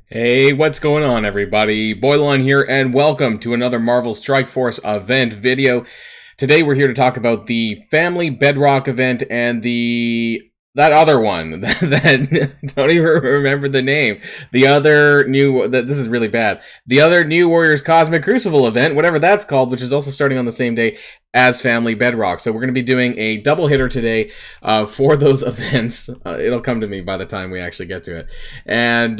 Hey, what's going on, everybody? Boilon here, and welcome to another Marvel Strike Force event video. Today we're here to talk about the Family Bedrock event and that other one that don't even remember the name. The other new this is really bad. The other New Warriors Cosmic Crucible event, whatever that's called, which is also starting on the same day as Family Bedrock. So we're going to be doing a double hitter today for those events. It'll come to me by the time we actually get to it. And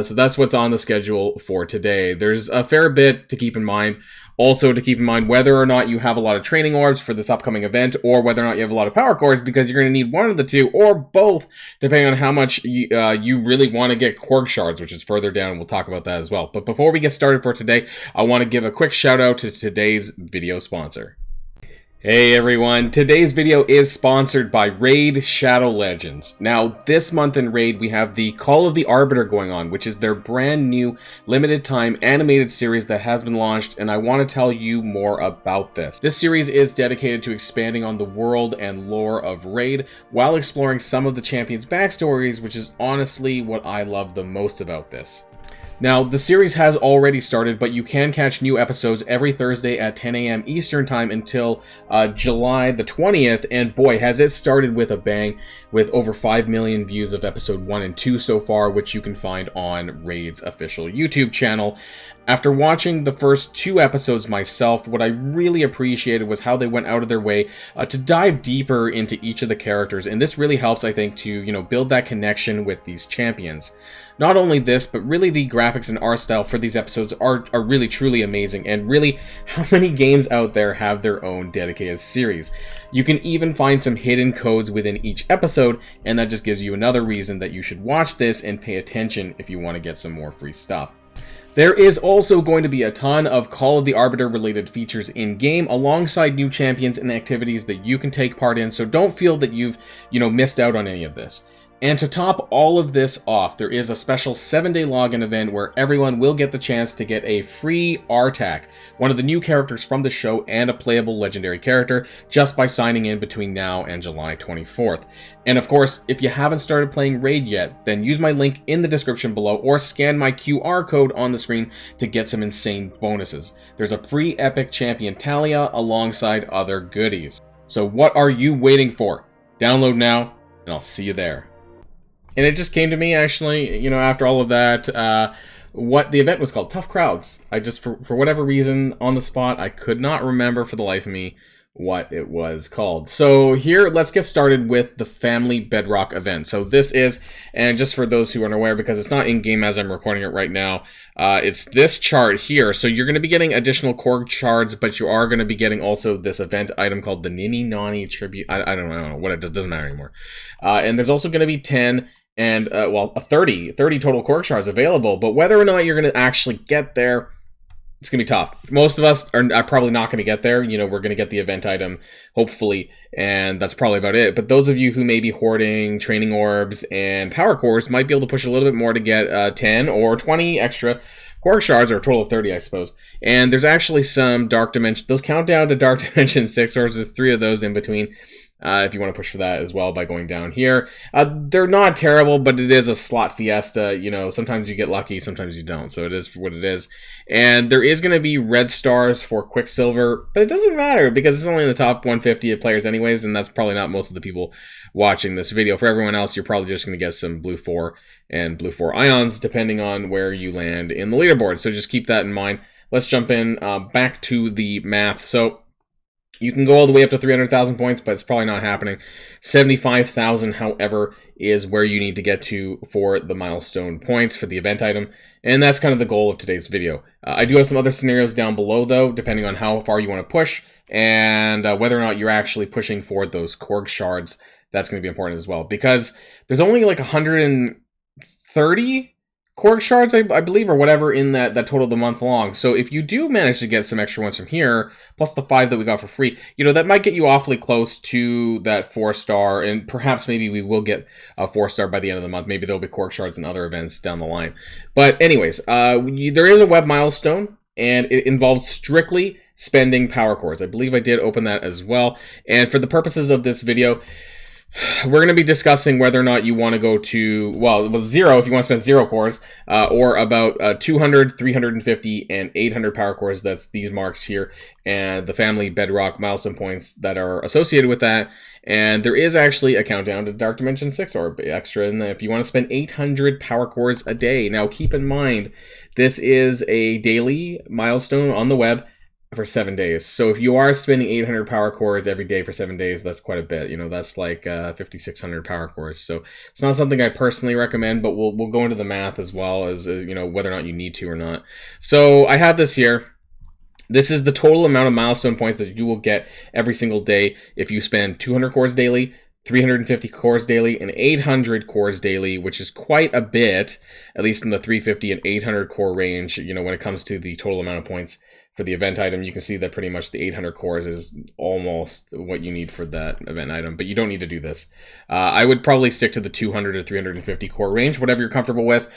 so that's what's on the schedule for today. There's a fair bit to keep in mind. Also, to keep in mind whether or not you have a lot of training orbs for this upcoming event, or whether or not you have a lot of power cores, because you're going to need one of the two, or both, depending on how much you really want to get Korg shards, which is further down. We'll talk about that as well. But before we get started for today, I want to give a quick shout out to today's video sponsor. Hey everyone, today's video is sponsored by Raid Shadow Legends. Now, this month in Raid, we have the Call of the Arbiter going on, which is their brand new limited time animated series that has been launched, and I want to tell you more about this. This series is dedicated to expanding on the world and lore of Raid, while exploring some of the champions' backstories, which is honestly what I love the most about this. Now, the series has already started, but you can catch new episodes every Thursday at 10 a.m. Eastern Time until July the 20th, and boy, has it started with a bang, with over 5 million views of episode 1 and 2 so far, which you can find on Raid's official YouTube channel. After watching the first 2 episodes myself, what I really appreciated was how they went out of their way to dive deeper into each of the characters, and this really helps, I think, to build that connection with these champions. Not only this, but really the graphics and art style for these episodes are really truly amazing, and really, how many games out there have their own dedicated series? You can even find some hidden codes within each episode, and that just gives you another reason that you should watch this and pay attention if you want to get some more free stuff. There is also going to be a ton of Call of the Arbiter related features in-game, alongside new champions and activities that you can take part in, so don't feel that you've, missed out on any of this. And to top all of this off, there is a special 7-day login event where everyone will get the chance to get a free Artak, one of the new characters from the show and a playable legendary character, just by signing in between now and July 24th. And of course, if you haven't started playing Raid yet, then use my link in the description below or scan my QR code on the screen to get some insane bonuses. There's a free epic champion Talia alongside other goodies. So what are you waiting for? Download now, and I'll see you there. And it just came to me, actually, after all of that, what the event was called. Tough Crowds. I just, for whatever reason, on the spot, I could not remember for the life of me what it was called. So here, let's get started with the Family Bedrock event. So this is, and just for those who aren't aware, because it's not in-game as I'm recording it right now, it's this chart here. So you're going to be getting additional Korg shards, but you are going to be getting also this event item called the Nini Nani Tribute. I don't know what it does, doesn't matter anymore. And there's also going to be 10 and, 30 total Korg shards available, but whether or not you're going to actually get there, it's going to be tough. Most of us are probably not going to get there. We're going to get the event item, hopefully, and that's probably about it. But those of you who may be hoarding training orbs and power cores might be able to push a little bit more to get 10 or 20 extra Korg shards, or a total of 30, I suppose. And there's actually some Dark Dimension, those count down to Dark Dimension 6, or there's 3 of those in between. If you want to push for that as well by going down here. They're not terrible, but it is a slot fiesta. Sometimes you get lucky, sometimes you don't. So it is for what it is. And there is going to be red stars for Quicksilver, but it doesn't matter because it's only in the top 150 of players anyways, and that's probably not most of the people watching this video. For everyone else, you're probably just going to get some blue 4 and blue 4 ions, depending on where you land in the leaderboard. So just keep that in mind. Let's jump in back to the math. So you can go all the way up to 300,000 points, but it's probably not happening. 75,000, however, is where you need to get to for the milestone points for the event item, and that's kind of the goal of today's video. I do have some other scenarios down below, though, depending on how far you want to push, and whether or not you're actually pushing for those Korg shards. That's going to be important as well, because there's only like 130 Korg shards, I believe, or whatever in that total of the month long. So if you do manage to get some extra ones from here, plus the 5 that we got for free, that might get you awfully close to that 4-star, and perhaps maybe we will get a 4-star by the end of the month. Maybe there'll be Korg shards and other events down the line. But anyways, there is a web milestone, and it involves strictly spending power cores. I believe I did open that as well. And for the purposes of this video, We're going to be discussing whether or not you want to go to, well, with 0 if you want to spend 0 cores, or about 200, 350, and 800 power cores. That's these marks here, and the family Bedrock milestone points that are associated with that. And there is actually a countdown to Dark Dimension 6 orb extra, and if you want to spend 800 power cores a day. Now, keep in mind, this is a daily milestone on the web for 7 days. So if you are spending 800 power cores every day for 7 days, that's quite a bit. You know, that's like 5,600 power cores. So it's not something I personally recommend, but we'll go into the math as well as you know, whether or not you need to or not. So I have this here. This is the total amount of milestone points that you will get every single day if you spend 200 cores daily, 350 cores daily, and 800 cores daily, which is quite a bit, at least in the 350 and 800 core range, you know, when it comes to the total amount of points for the event item. You can see that pretty much the 800 cores is almost what you need for that event item, but you don't need to do this. I would probably stick to the 200 or 350 core range, whatever you're comfortable with.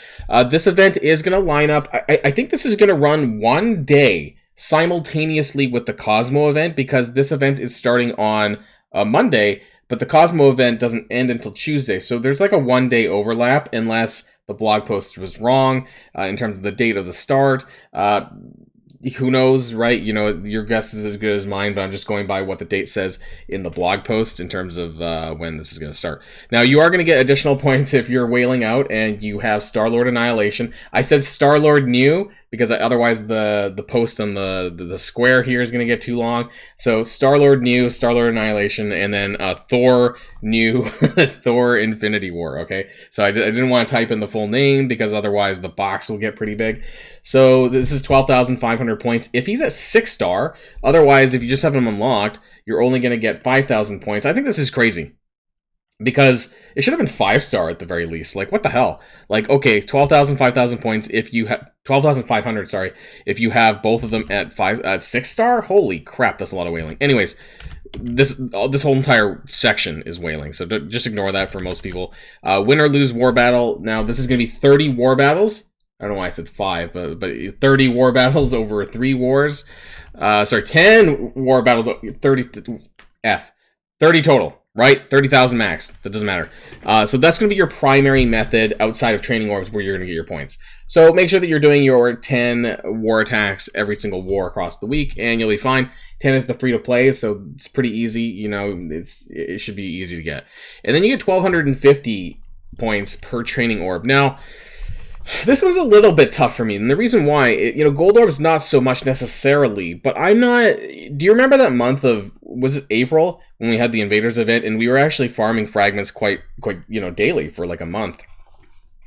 This event is going to line up. I think this is going to run one day simultaneously with the Cosmo event, because this event is starting on Monday, but the Cosmo event doesn't end until Tuesday. So there's like a 1 day overlap, unless the blog post was wrong in terms of the date of the start. Who knows, right? You know, your guess is as good as mine, but I'm just going by what the date says in the blog post in terms of when this is going to start. Now, you are going to get additional points if you're whaling out and you have Star-Lord Annihilation. I said Star-Lord new because otherwise the post on the square here is going to get too long. So Star-Lord new, Star-Lord Annihilation, and then Thor new, Thor Infinity War, okay? So I didn't want to type in the full name because otherwise the box will get pretty big. So this is 12,500 points if he's at 6-star. Otherwise, if you just have him unlocked, you're only going to get 5,000 points. I think this is crazy, because it should have been 5-star at the very least. Like, what the hell? Like, okay, 12,000, 5,000 points if you have 12,500, sorry, if you have both of them at 6-star. Holy crap, that's a lot of whaling. Anyways, this whole entire section is whaling, so just ignore that for most people. Win or lose war battle. Now, this is going to be 30 war battles. I don't know why I said 5, but 30 war battles over 3 wars. 10 war battles, 30 total, right? 30,000 max. That doesn't matter. So that's going to be your primary method outside of training orbs where you're going to get your points. So make sure that you're doing your 10 war attacks every single war across the week, and you'll be fine. 10 is the free to play, so it's pretty easy. You know, it should be easy to get. And then you get 1,250 points per training orb. Now, this one's a little bit tough for me, and the reason why, you know, gold orbs not so much necessarily, but I'm not. Do you remember that month of, was it April, when we had the Invaders event, and we were actually farming fragments quite you know, daily for like a month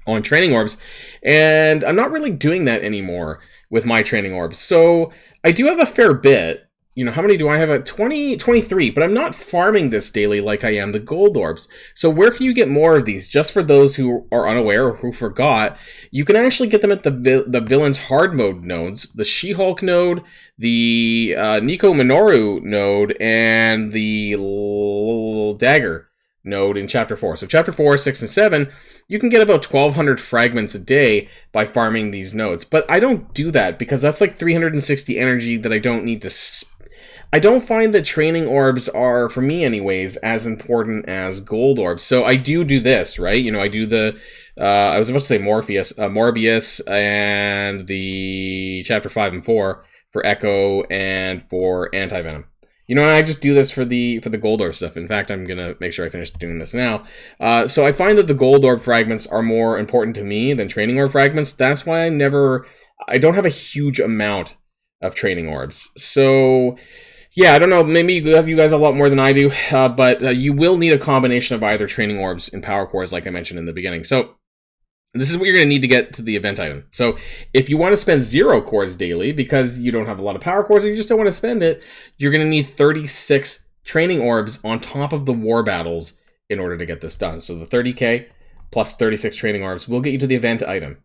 on training orbs, and I'm not really doing that anymore with my training orbs. So I do have a fair bit. You know, how many do I have? At 23, but I'm not farming this daily like I am the gold orbs. So where can you get more of these? Just for those who are unaware or who forgot, you can actually get them at the villain's hard mode nodes, the She-Hulk node, the Nico Minoru node, and the Dagger node in Chapter 4. So Chapter 4, 6, and 7, you can get about 1,200 fragments a day by farming these nodes. But I don't do that because that's like 360 energy that I don't need to I don't find that training orbs are, for me anyways, as important as gold orbs. So I do this, right? You know, I do the, I was about to say Morbius, and the Chapter 5 and 4 for Echo and for Anti-Venom. You know, and I just do this for the gold orb stuff. In fact, I'm going to make sure I finish doing this now. So I find that the gold orb fragments are more important to me than training orb fragments. That's why I don't have a huge amount of training orbs. So yeah, I don't know, maybe you guys a lot more than I do, but you will need a combination of either training orbs and power cores, like I mentioned in the beginning. So this is what you're going to need to get to the event item. So if you want to spend 0 cores daily because you don't have a lot of power cores or you just don't want to spend it, you're going to need 36 training orbs on top of the war battles in order to get this done. So the 30k plus 36 training orbs will get you to the event item.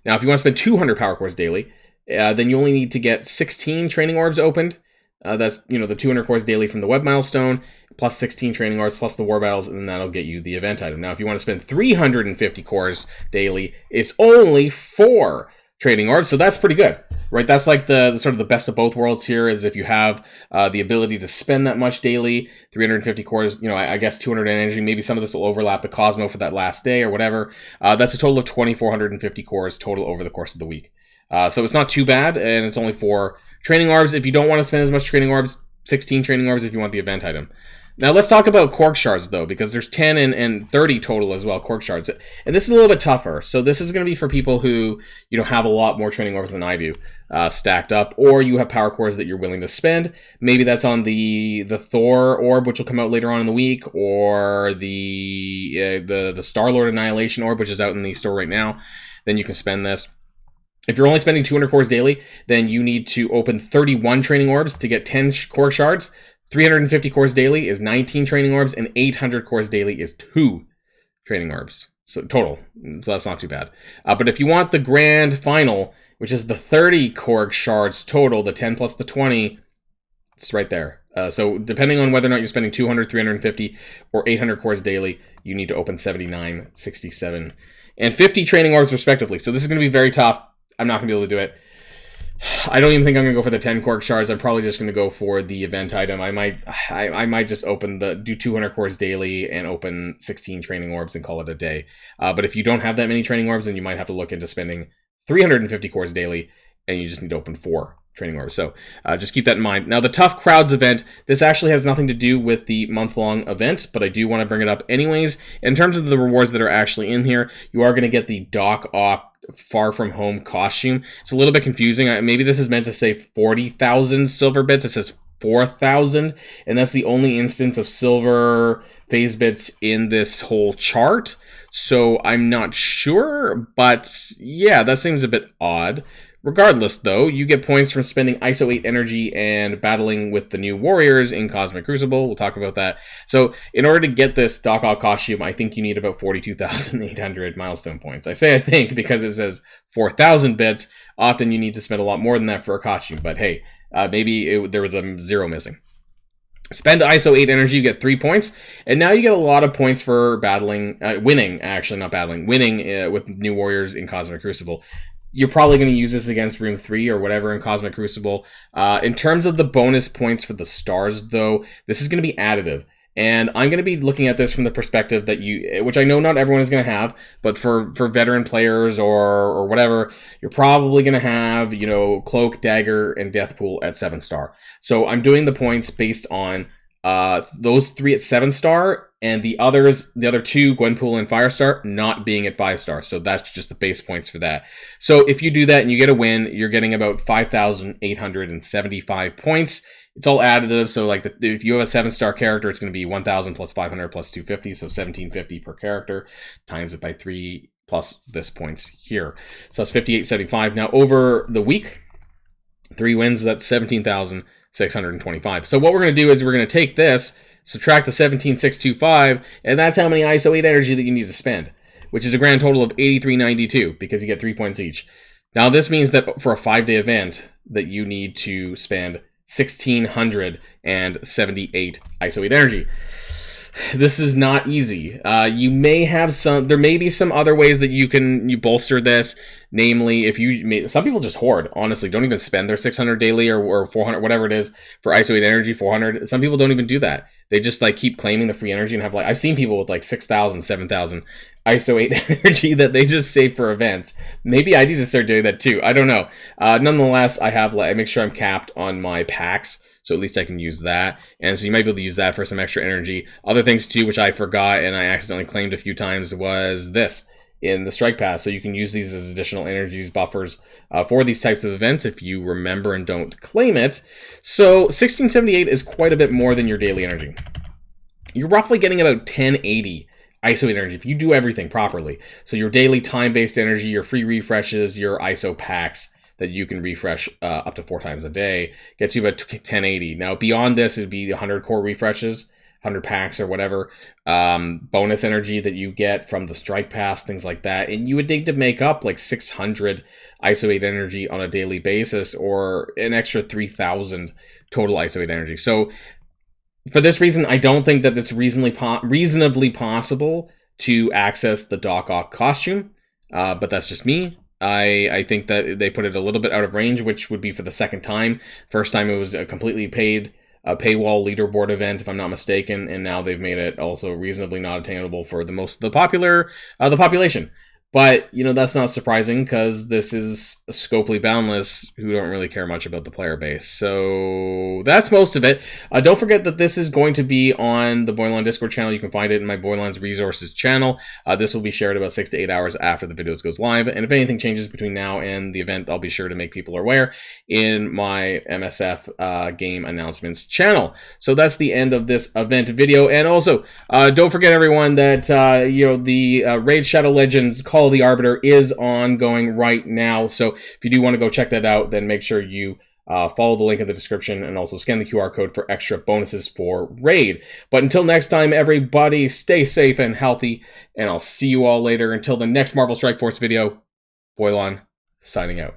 Now, if you want to spend 200 power cores daily, then you only need to get 16 training orbs opened. That's, you know, the 200 cores daily from the web milestone, plus 16 training orbs, plus the war battles, and then that'll get you the event item. Now, if you want to spend 350 cores daily, it's only 4 training orbs, so that's pretty good. right? That's like the sort of the best of both worlds here, is if you have the ability to spend that much daily, 350 cores, you know, I guess 200 energy, maybe some of this will overlap the Cosmo for that last day or whatever. That's a total of 2,450 cores total over the course of the week. So it's not too bad, and it's only 4 training orbs. If you don't want to spend as much training orbs, 16 training orbs if you want the event item. Now let's talk about cork shards though, because there's 10 and 30 total as well, cork shards. And this is a little bit tougher. So this is going to be for people who, you know, have a lot more training orbs than I do stacked up, or you have power cores that you're willing to spend. Maybe that's on the Thor orb, which will come out later on in the week, or the Star-Lord Annihilation orb, which is out in the store right now. Then you can spend this. If you're only spending 200 cores daily, then you need to open 31 training orbs to get 10 cork shards. 350 cores daily is 19 training orbs, and 800 cores daily is 2 training orbs. So total. So that's not too bad. But if you want the grand final, which is the 30 cork shards total, the 10 plus the 20, it's right there. So depending on whether or not you're spending 200, 350, or 800 cores daily, you need to open 79, 67, and 50 training orbs respectively. So this is going to be very tough. I'm not going to be able to do it. I don't even think I'm going to go for the 10 cork shards. I'm probably just going to go for the event item. I might just do 200 cores daily and open 16 training orbs and call it a day. But if you don't have that many training orbs, then you might have to look into spending 350 cores daily, and you just need to open 4 training orbs. So just keep that in mind. Now, the Tough Crowds event, this actually has nothing to do with the month-long event, but I do want to bring it up anyways. In terms of the rewards that are actually in here, you are going to get the Doc Ock Far From Home costume. It's a little bit confusing. Maybe this is meant to say 40,000 silver bits. It says 4,000, and that's the only instance of silver phase bits in this whole chart. So I'm not sure, but yeah, that seems a bit odd. Regardless, though, you get points from spending ISO 8 energy and battling with the new warriors in Cosmic Crucible. We'll talk about that. So in order to get this Doc Ock costume, I think you need about 42,800 milestone points. I say I think because it says 4,000 bits. Often you need to spend a lot more than that for a costume. But hey, maybe there was a 0 missing. Spend ISO 8 energy, you get 3 points, and now you get a lot of points for winning with new warriors in Cosmic Crucible. You're probably going to use this against Room 3 or whatever in Cosmic Crucible. In terms of the bonus points for the stars, though, this is going to be additive. And I'm going to be looking at this from the perspective that which I know not everyone is going to have, but for veteran players or whatever, you're probably going to have, you know, Cloak, Dagger, and Deathpool at 7-star. So I'm doing the points based on those 3 at 7-star, and the other 2, Gwenpool and Firestar, not being at 5-star. So that's just the base points for that. So if you do that and you get a win, you're getting about 5,875 points. It's all additive. So like if you have a 7-star character, it's going to be 1,000 plus 500 plus 250. So 1,750 per character, times it by 3 plus this points here. So that's 5,875. Now over the week, 3 wins, that's 17,625. So what we're going to do is we're going to take this, subtract the 17,625, and that's how many ISO 8 energy that you need to spend, which is a grand total of 8392 because you get 3 points each. Now this means that for a 5-day event that you need to spend 1,678 ISO 8 energy. This is not easy. You may have there may be some other ways that you bolster this. Namely, some people just hoard, honestly, don't even spend their 600 daily or 400, whatever it is for ISO 8 energy, 400. Some people don't even do that. They just like keep claiming the free energy and have like, I've seen people with like 6,000, 7,000 ISO 8 energy that they just save for events. Maybe I need to start doing that too. I don't know. Nonetheless, I make sure I'm capped on my packs. So at least I can use that. And so you might be able to use that for some extra energy. Other things too, which I forgot and I accidentally claimed a few times, was this in the strike pass. So you can use these as additional energies buffers for these types of events if you remember and don't claim it. So 1678 is quite a bit more than your daily energy. You're roughly getting about 1080 ISO energy if you do everything properly. So your daily time-based energy, your free refreshes, your ISO packs that you can refresh up to 4 times a day gets you about 1080. Now beyond this, it'd be 100 core refreshes, 100 packs or whatever, bonus energy that you get from the strike pass, things like that. And you would need to make up like 600 ISO 8 energy on a daily basis, or an extra 3,000 total ISO 8 energy. So for this reason, I don't think that it's reasonably possible to access the Doc Ock costume, but that's just me. I think that they put it a little bit out of range, which would be for the second time. First time it was a completely paid paywall leaderboard event, if I'm not mistaken, and now they've made it also reasonably not attainable for the most of the population. But, you know, that's not surprising because this is Scopely Boundless, who don't really care much about the player base. So that's most of it. Don't forget that this is going to be on the Boilon Discord channel. You can find it in my Boilon's Resources channel. This will be shared about 6 to 8 hours after the videos goes live. And if anything changes between now and the event, I'll be sure to make people aware in my MSF game announcements channel. So that's the end of this event video. And also, don't forget, everyone, that you know, the Raid Shadow Legends Call of the Arbiter is ongoing right now. So if you do want to go check that out, then make sure you follow the link in the description and also scan the QR code for extra bonuses for Raid. But until next time, everybody, stay safe and healthy, and I'll see you all later. Until the next Marvel Strike Force video, Boilon signing out.